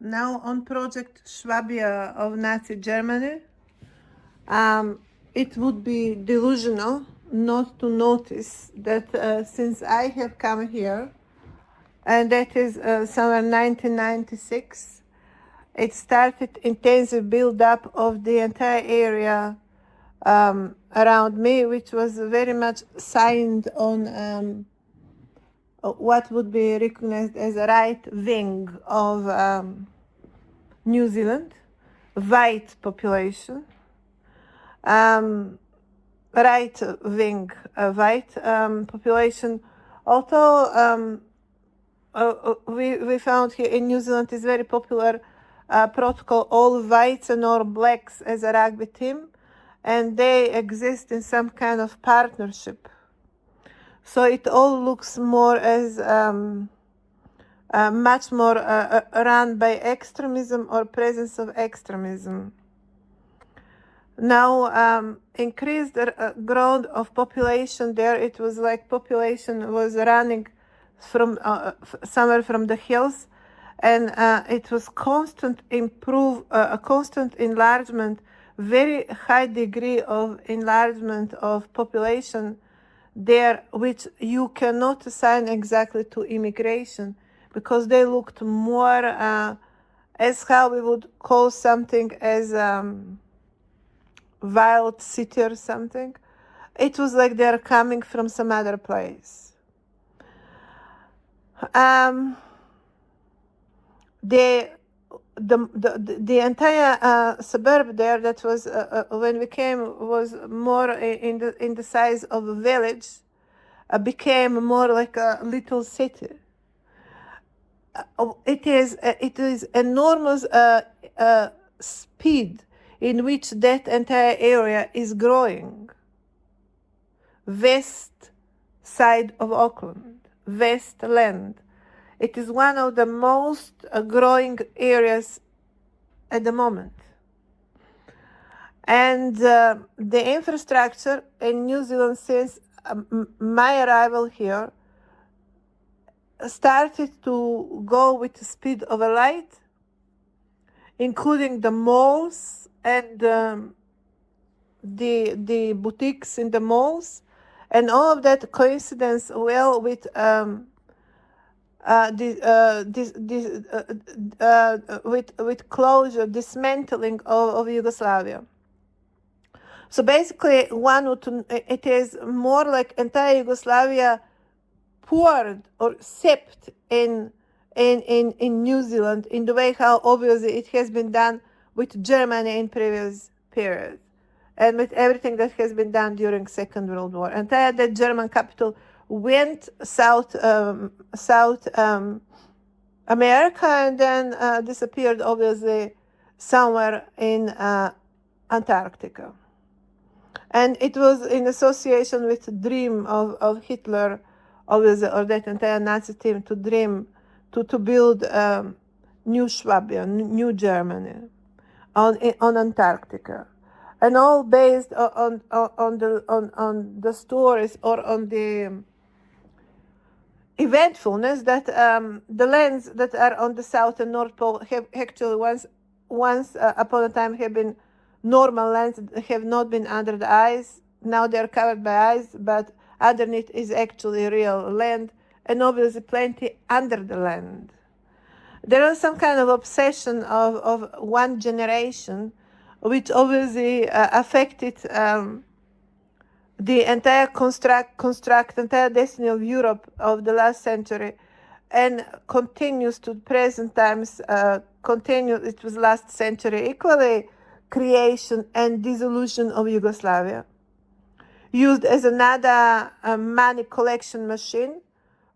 now on project Swabia of Nazi Germany. It would be delusional not to notice that since I have come here, and that is somewhere 1996, it started intensive build-up of the entire area around me, which was very much signed on what would be recognized as a right wing of New Zealand, white population, right wing white population. Although we found here in New Zealand is very popular protocol, all whites and all blacks as a rugby team, and they exist in some kind of partnership. So it all looks more as much more run by extremism or presence of extremism. Now, increased growth of population there, it was like population was running from somewhere from the hills, and it was constant enlargement, very high degree of enlargement of population there, which you cannot assign exactly to immigration, because they looked more as how we would call something as wild city or something. It was like they're coming from some other place. The entire suburb there that was when we came was more in the size of a village, became more like a little city. It is enormous speed in which that entire area is growing. West side of Auckland, Westland. It is one of the most growing areas at the moment. And the infrastructure in New Zealand since my arrival here started to go with the speed of a light, including the malls and the boutiques in the malls, and all of that coincidence well with with closure, dismantling of Yugoslavia. So basically, it is more like entire Yugoslavia poured or seeped in New Zealand in the way how obviously it has been done with Germany in previous periods, and with everything that has been done during Second World War. Entire that German capital went South America, and then disappeared obviously somewhere in Antarctica. And it was in association with the dream of Hitler, obviously, or that entire Nazi team to dream to build new Swabia, new Germany on Antarctica, and all based on the stories or on the eventfulness that the lands that are on the South and North Pole have actually once upon a time have been normal lands, have not been under the ice. Now they're covered by ice, but underneath is actually real land, and obviously plenty under the land. There was some kind of obsession of one generation, which obviously affected the entire entire destiny of Europe of the last century, and continues to present times. It was last century equally creation and dissolution of Yugoslavia, used as another money collection machine,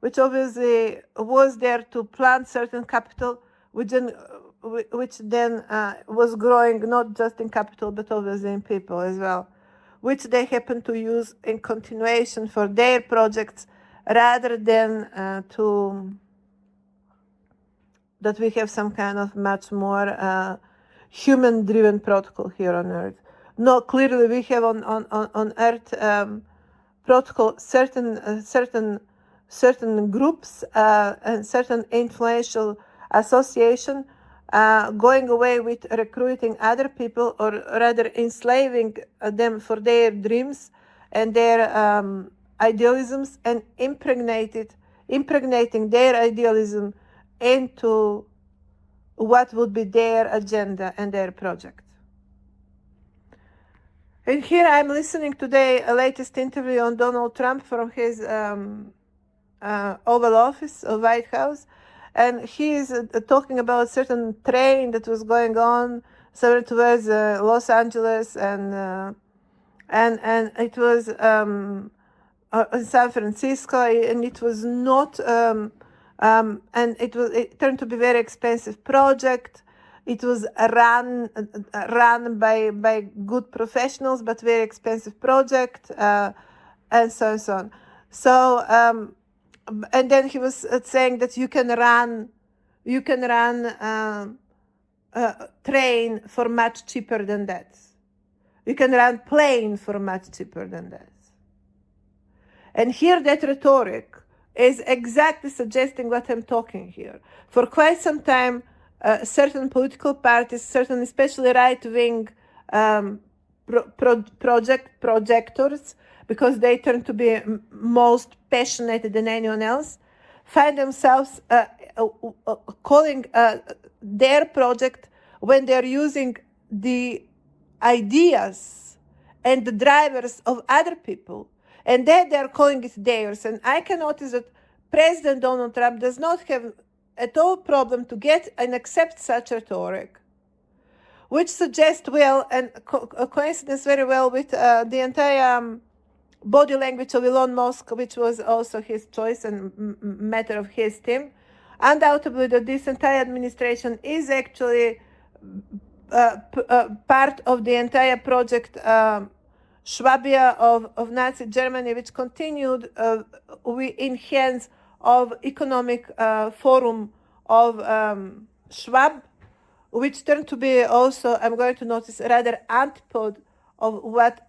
which obviously was there to plant certain capital, which then was growing not just in capital but obviously in people as well, which they happen to use in continuation for their projects, rather than that we have some kind of much more human-driven protocol here on Earth. No, clearly we have on Earth protocol certain groups and certain influential association going away with recruiting other people, or rather enslaving them for their dreams and their idealisms, and impregnating their idealism into what would be their agenda and their project. And here I'm listening today a latest interview on Donald Trump from his Oval Office of White House, and he is talking about a certain train that was going on somewhere towards Los Angeles, and it was in San Francisco, and it was not, and it turned to be a very expensive project. It was run by good professionals, but very expensive project, and so on. So, and then he was saying that you can run train for much cheaper than that. You can run plane for much cheaper than that. And here that rhetoric is exactly suggesting what I'm talking here. For quite some time, certain political parties, certain especially right-wing projectors, because they turn to be most passionate than anyone else, find themselves calling their project, when they're using the ideas and the drivers of other people, and then they're calling it theirs. And I can notice that President Donald Trump does not have at all problem to get and accept such rhetoric, which suggests well, and coincidence very well with the entire body language of Elon Musk, which was also his choice and matter of his team. Undoubtedly, that this entire administration is actually part of the entire project Swabia of Nazi Germany, which continued in hands of Economic Forum of Schwab, which turned to be also, I'm going to notice, rather antipode of what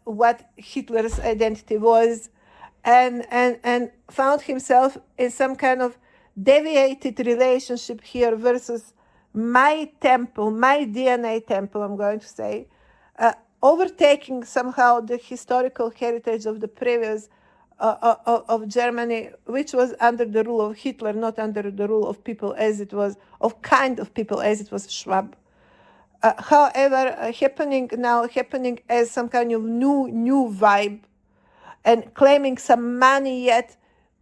Hitler's identity was, and found himself in some kind of deviated relationship here versus my temple, my DNA temple, I'm going to say, overtaking somehow the historical heritage of the previous of Germany, which was under the rule of Hitler, not under the rule of people as it was, of kind of people as it was Schwab. However, happening as some kind of new vibe, and claiming some money yet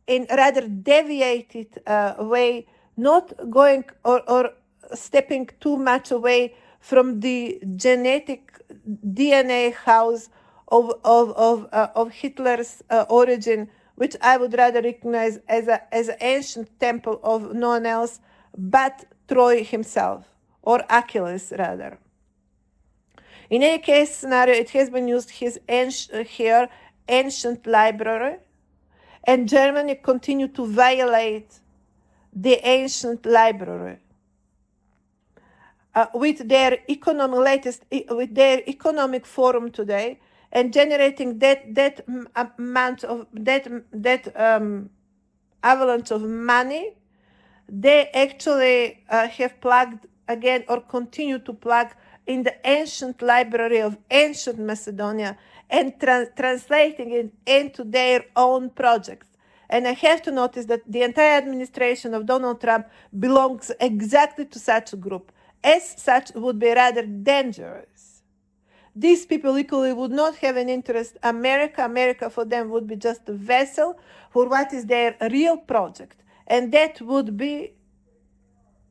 in rather deviated way, not going or stepping too much away from the genetic DNA house of Hitler's origin, which I would rather recognize as an ancient temple of no one else but Troy himself, or Achilles rather. In any case scenario, it has been used here ancient library, and Germany continued to violate the ancient library with their economic forum today, and generating that amount of avalanche of money. They actually have plugged again, or continue to plug in the ancient library of ancient Macedonia, and translating it into their own projects. And I have to notice that the entire administration of Donald Trump belongs exactly to such a group. As such, would be rather dangerous. These people equally would not have an interest. America for them would be just a vessel for what is their real project. And that would be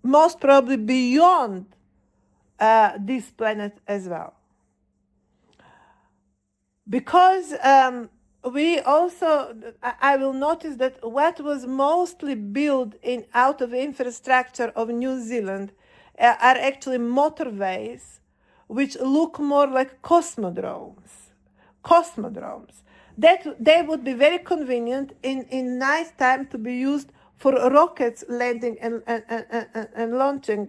most probably beyond this planet as well. Because we also, I will notice that what was mostly built out of infrastructure of New Zealand are actually motorways, which look more like cosmodromes. That they would be very convenient in night time to be used for rockets landing and launching.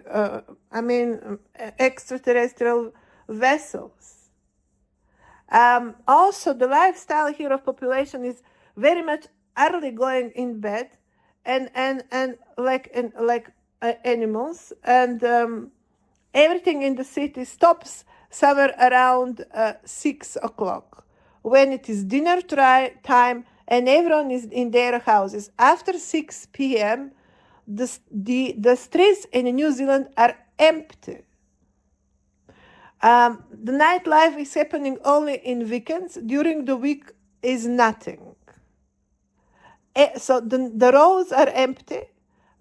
Extraterrestrial vessels. Also, the lifestyle here of population is very much early going in bed, and like animals, and everything in the city stops somewhere around 6 o'clock, when it is dinner time and everyone is in their houses. After 6 p.m., the streets in New Zealand are empty. The nightlife is happening only in weekends. During the week is nothing. So the roads are empty,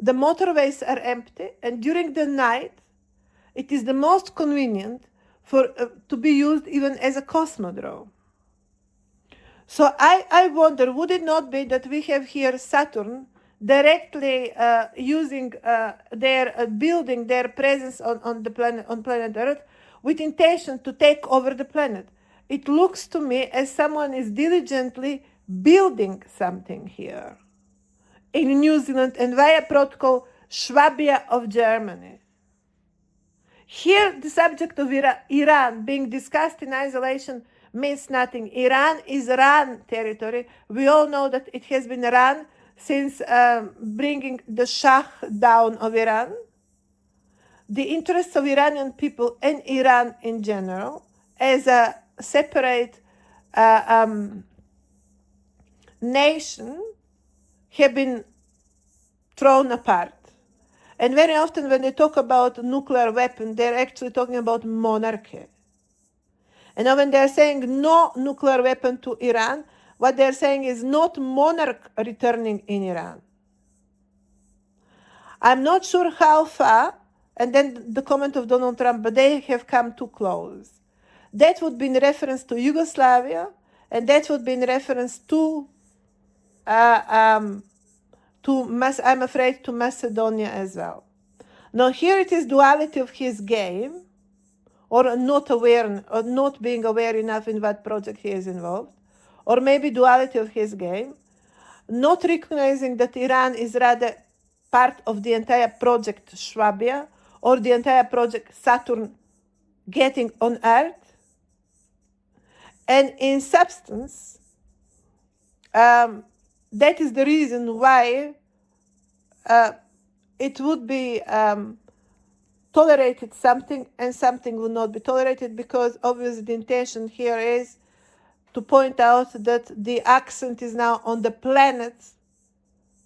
the motorways are empty, and during the night, it is the most convenient to be used even as a cosmodrome. So I wonder, would it not be that we have here Saturn directly using building their presence on planet Earth with intention to take over the planet? It looks to me as someone is diligently building something here in New Zealand and via protocol Swabia of Germany. Here, the subject of Iran being discussed in isolation means nothing. Iran is run territory. We all know that it has been run since bringing the Shah down of Iran. The interests of Iranian people and Iran in general as a separate nation have been thrown apart. And very often when they talk about nuclear weapon, they're actually talking about monarchy. And now when they're saying no nuclear weapon to Iran, what they're saying is not monarch returning in Iran. I'm not sure how far, and then the comment of Donald Trump, but they have come too close. That would be in reference to Yugoslavia, and that would be in reference to I'm afraid, to Macedonia as well. Now here it is duality of his game, or not aware, or not being aware enough in what project he is involved, or maybe duality of his game, not recognizing that Iran is rather part of the entire project Swabia, or the entire project Saturn getting on Earth. And in substance, that is the reason why it would be tolerated something and something would not be tolerated, because obviously the intention here is to point out that the accent is now on the planet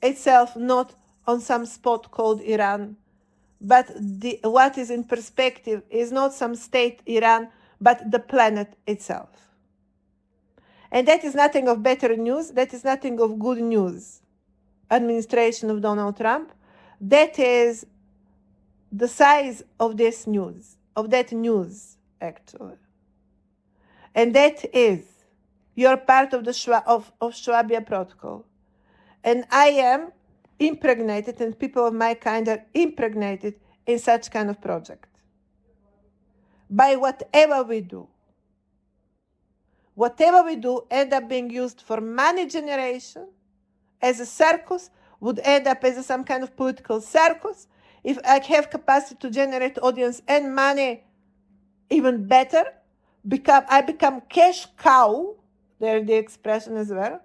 itself, not on some spot called Iran. But what is in perspective is not some state Iran, but the planet itself. And that is nothing of better news. That is nothing of good news. Administration of Donald Trump. That is the size of this news, of that news, actually. And that is, you're part of the Swabia protocol. And I am impregnated, and people of my kind are impregnated in such kind of project. By whatever we do. Whatever we do end up being used for money generation, as a circus, would end up as some kind of political circus. If I have capacity to generate audience and money, even better, I become cash cow. There's the expression as well.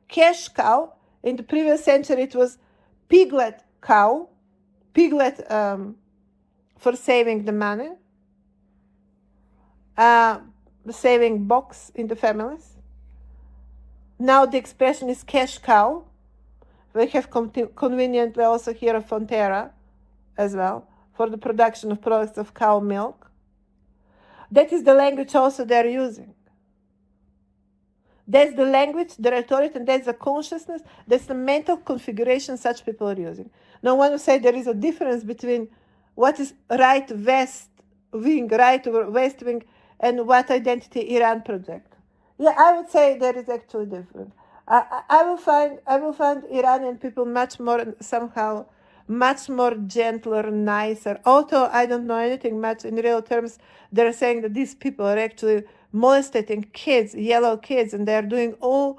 Cash cow. In the previous century, it was piglet cow. Piglet for saving the money. The saving box in the families. Now the expression is cash cow. We have conveniently also here a Fonterra as well for the production of products of cow milk. That is the language also they're using. That's the language, the rhetoric, and that's the consciousness, that's the mental configuration such people are using. Now, when you say there is a difference between what is right west wing, right or west wing, and what identity Iran project. Yeah, I would say there is actually different. I will find Iranian people much more gentler, nicer. Although I don't know anything much in real terms, they're saying that these people are actually molesting kids, yellow kids, and they're doing all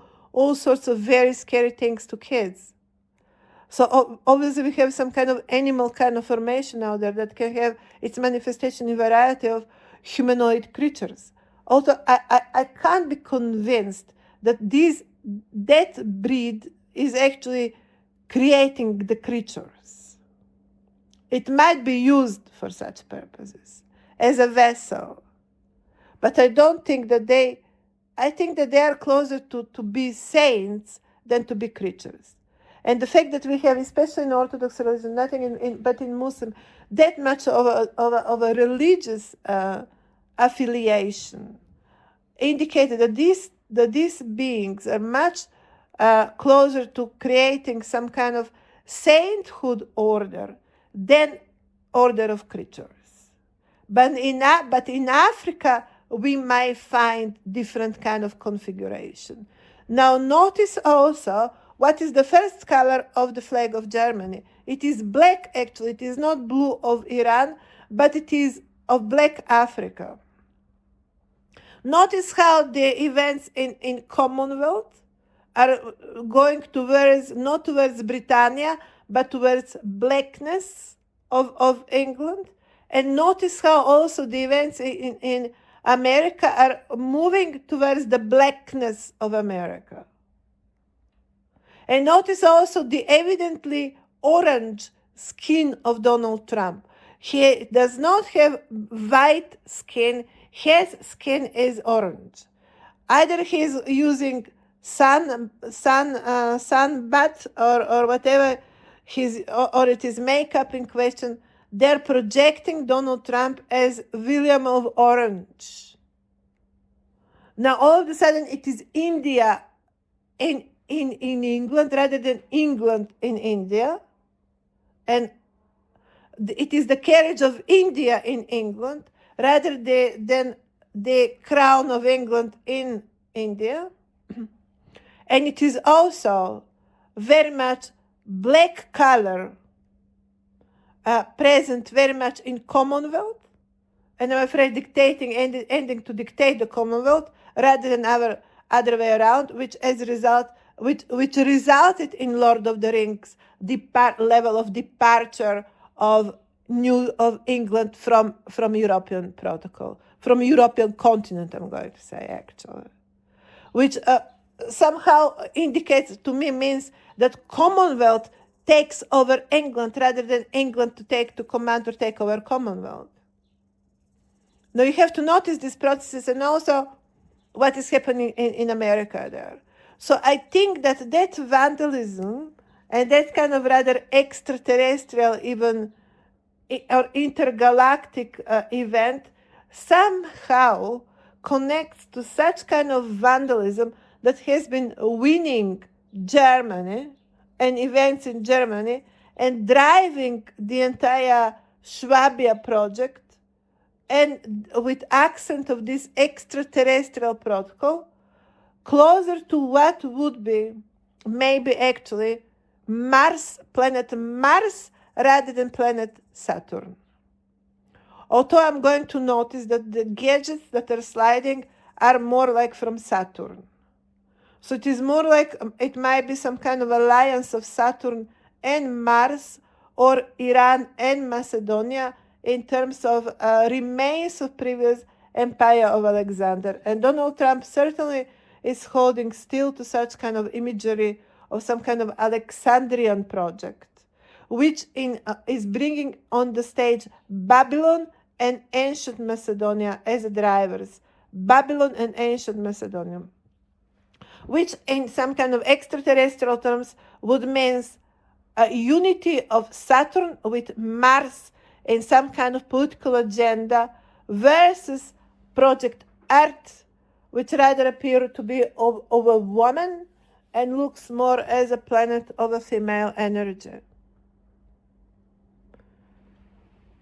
sorts of very scary things to kids. So obviously we have some kind of animal kind of formation out there that can have its manifestation in a variety of humanoid creatures. Although I can't be convinced that that breed is actually creating the creatures. It might be used for such purposes. as a vessel. But I don't think that I think that they are closer to be saints than to be creatures. And the fact that we have, especially in Orthodox religion, nothing but in Muslim, that much of a religious affiliation indicated that these beings are much closer to creating some kind of sainthood order than order of creatures. But in Africa, we might find different kind of configuration. Now notice also what is the first color of the flag of Germany. It is black, actually. It is not blue of Iran, but it is of black Africa. Notice how the events in Commonwealth are going not towards Britannia, but towards blackness of England. And notice how also the events in America are moving towards the blackness of America. And notice also the evidently orange skin of Donald Trump. He does not have white skin. His skin is orange. Either he's using sun bath or whatever or it is makeup in question. They're projecting Donald Trump as William of Orange. Now all of a sudden it is India in England rather than England in India. And it is the carriage of India in England rather than the crown of England in India. And it is also very much black color present very much in Commonwealth. And I'm afraid ending to dictate the Commonwealth rather than other way around, which resulted in Lord of the Rings level of departure of England from European protocol, from European continent, I'm going to say actually, which somehow indicates to me means that Commonwealth takes over England rather than England to take over Commonwealth. Now you have to notice these processes and also what is happening in America there. So I think that vandalism and that kind of rather extraterrestrial even or intergalactic event somehow connects to such kind of vandalism that has been winning Germany and events in Germany and driving the entire Swabia project, and with accent of this extraterrestrial protocol closer to what would be maybe actually planet Mars rather than planet Saturn. Although I'm going to notice that the gadgets that are sliding are more like from Saturn. So it is more like it might be some kind of alliance of Saturn and Mars or Iran and Macedonia in terms of remains of previous empire of Alexander. And Donald Trump certainly is holding still to such kind of imagery of some kind of Alexandrian project, which is bringing on the stage Babylon and ancient Macedonia as drivers. Babylon and ancient Macedonia, which in some kind of extraterrestrial terms would mean a unity of Saturn with Mars in some kind of political agenda versus Project Earth, which rather appear to be of a woman and looks more as a planet of a female energy.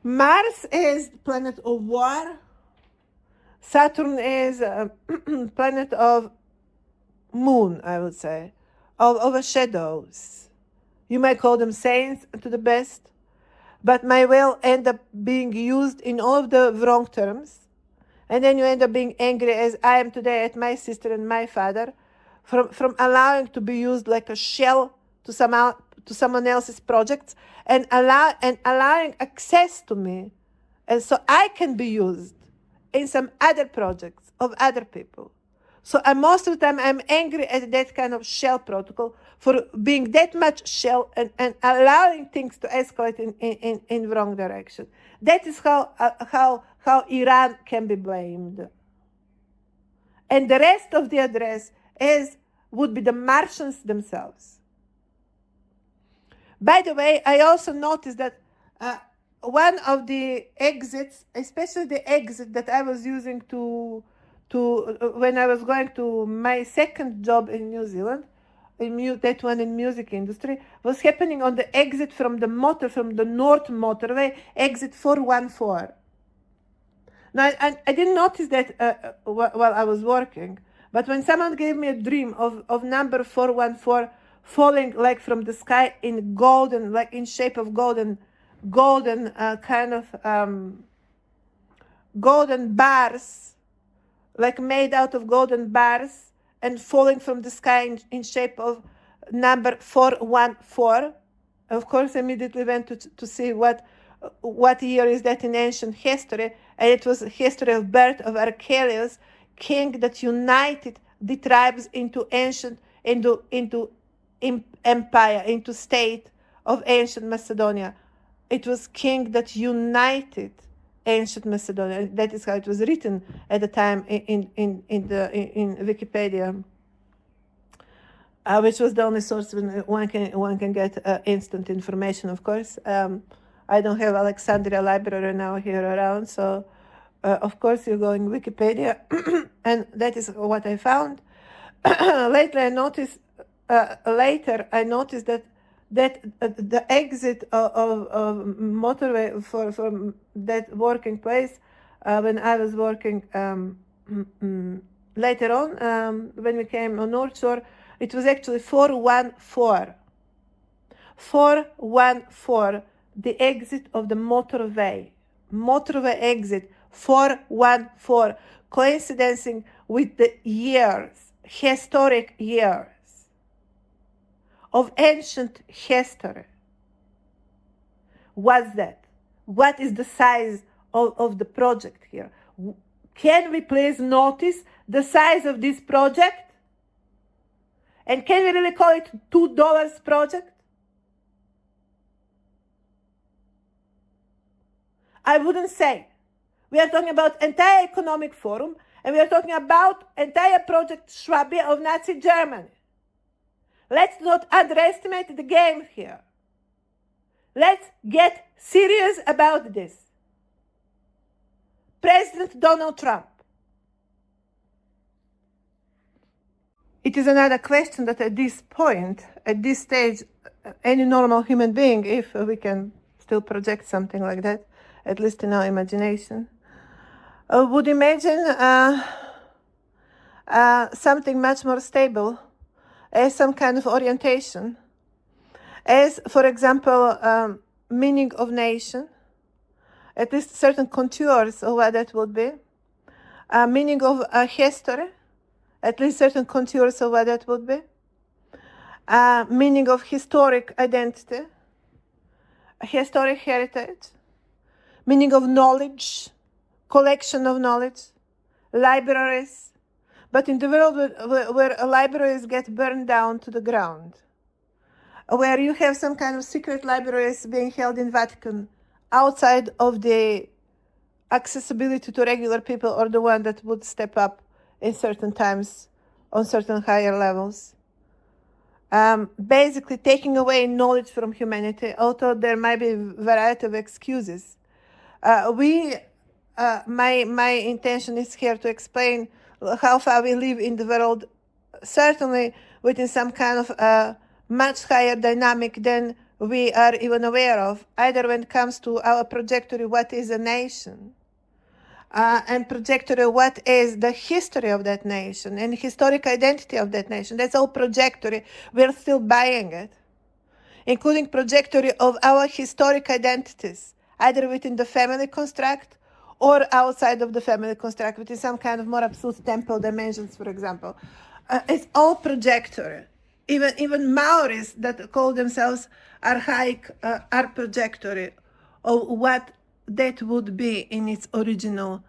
Mars is planet of war. Saturn is a planet of moon, I would say, of shadows. You might call them saints to the best, but may well end up being used in all of the wrong terms. And then you end up being angry, as I am today at my sister and my father, from allowing to be used like a shell to someone else's projects and allowing access to me. And so I can be used in some other projects of other people. So most of the time I'm angry at that kind of shell protocol for being that much shell and allowing things to escalate in wrong direction. That is how Iran can be blamed. And the rest of the address would be the Martians themselves. By the way, I also noticed that one of the exits, especially the exit that I was using to when I was going to my second job in New Zealand, that one in music industry, was happening on the exit from the North Motorway, exit 414. Now, I didn't notice that while I was working, but when someone gave me a dream of number 414 falling like from the sky in golden, like in shape of golden kind of golden bars, like made out of golden bars and falling from the sky in shape of number 414. Of course, I immediately went to see what year is that in ancient history, and it was the history of birth of Archelaus, king that united the tribes into empire, into state of ancient Macedonia. It was king that united ancient Macedonia. That is how it was written at the time in Wikipedia, which was the only source when one can get instant information. Of course, I don't have Alexandria Library now here around, so of course you go in Wikipedia, and that is what I found. Later I noticed that the exit of motorway for that working place when I was working later on when we came on North Shore, it was actually 414. 414, the exit of the motorway exit 414, coinciding with the historic years of ancient history. What's that? What is the size of the project here? Can we please notice the size of this project? And can we really call it $2 project? I wouldn't say. We are talking about entire economic forum, and we are talking about entire project Swabia of Nazi Germany. Let's not underestimate the game here. Let's get serious about this. President Donald Trump. It is another question that at this point, at this stage, any normal human being, if we can still project something like that, at least in our imagination, would imagine something much more stable as some kind of orientation, as, for example, meaning of nation, at least certain contours of what that would be, meaning of history, at least certain contours of what that would be, meaning of historic identity, historic heritage, meaning of knowledge, collection of knowledge, libraries, but in the world where libraries get burned down to the ground, where you have some kind of secret libraries being held in Vatican outside of the accessibility to regular people or the one that would step up in certain times on certain higher levels. Basically taking away knowledge from humanity, although there might be a variety of excuses. My intention is here to explain how far we live in the world, certainly within some kind of much higher dynamic than we are even aware of, either when it comes to our trajectory, what is a nation, and trajectory, what is the history of that nation and historic identity of that nation. That's all trajectory. We're still buying it, including trajectory of our historic identities, either within the family construct or outside of the family construct, within some kind of more absolute temporal dimensions, for example. It's all trajectory. Even Maoris that call themselves archaic are trajectory of what that would be in its original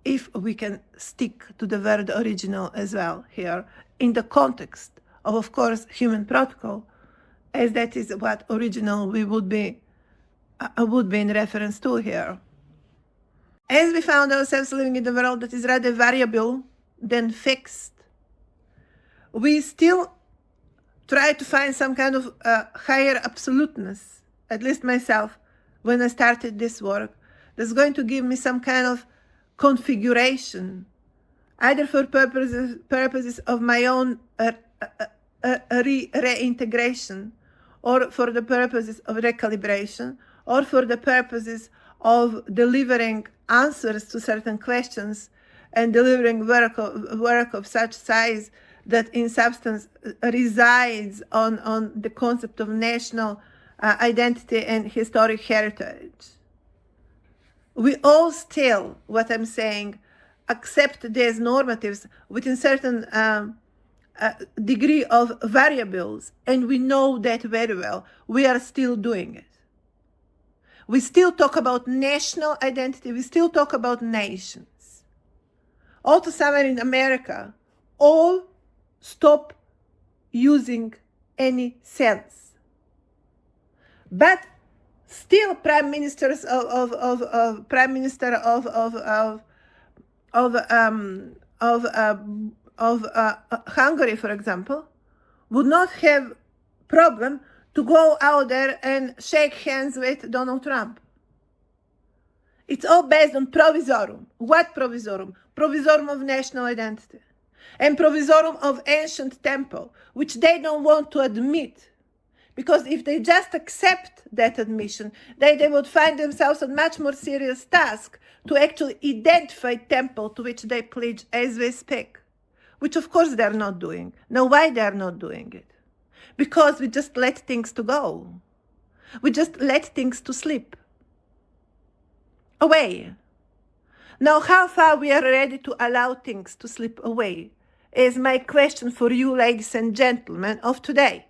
if we can stick to the word original as well here, in the context of course, human protocol, as that is what original we would be in reference to here. As we found ourselves living in a world that is rather variable than fixed, we still try to find some kind of higher absoluteness, at least myself, when I started this work, that's going to give me some kind of configuration, either for purposes of my own reintegration, or for the purposes of recalibration, or for the purposes of delivering answers to certain questions and delivering work of such size that in substance resides on the concept of national identity and historic heritage. We all still, what I'm saying, accept these normatives within certain degree of variables, and we know that very well. We are still doing it. We still talk about national identity. We still talk about nations. Also, somewhere in America, all stop using any sense. But still, prime ministers of Hungary, for example, would not have problem to go out there and shake hands with Donald Trump. It's all based on provisorum. What provisorum? Provisorum of national identity. And provisorum of ancient temple, which they don't want to admit. Because if they just accept that admission, they would find themselves a much more serious task to actually identify temple to which they pledge as we speak. Which of course they're not doing. Now why they're not doing it? Because we just let things to go. We just let things to slip away. Now how far we are ready to allow things to slip away is my question for you, ladies and gentlemen, of today.